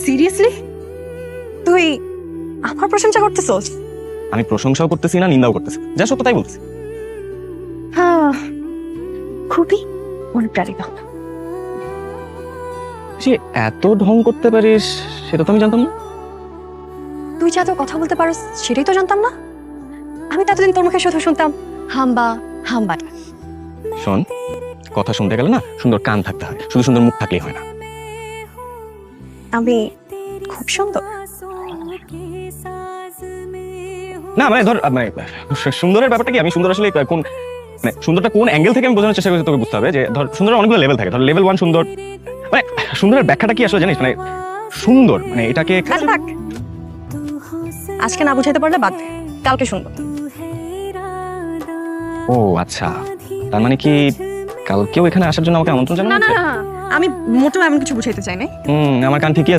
Seriously তুই আমার প্রশংসা করতেছস? আমি প্রশংসাও করতেছি না, নিন্দাও করতেছি, যা সত্য তাই বলছি। হ্যাঁ, খুবই অনুপ্রাণিত। সে এত ঢং করতে পারিস সেটা তো আমি জানতাম না। তুই যা তো কথা বলতে পারস সেটাই তো জানতাম না। আমি তো এতদিন তোর মুখে শুধু শুনতাম হাম্বা হাম্বাটা। শোন, কথা শুনতে গেলে না সুন্দর কান থাকতে হয়, শুধু সুন্দর মুখ থাকলেই হয় না। আমি খুব সুন্দর? না মানে ধর মানে সুন্দরের ব্যাপারটা কি, আমি সুন্দর আসলে কোন মানে সুন্দরটা কোন অ্যাঙ্গেল থেকে আমি বোঝানোর চেষ্টা করছি তোকে বুঝতে হবে। যে ধর সুন্দরের অনেকগুলো লেভেল থাকে। ধর লেভেল 1 সুন্দর, মানে সুন্দরের ব্যাখ্যাটা কি আসলে জানিস? মানে সুন্দর মানে এটাকে থাক, আজকে না বুঝাইতে পারলে বাদ দে, কালকে শুনবো। ও আচ্ছা, তার মানে কি কালকেও এখানে আসার জন্য আমাকে আমন্ত্রণ না জানানো না হচ্ছে? না, আমি মোটেও এমন কিছু বুঝাইতে চাই না। আমার কান ঠিকই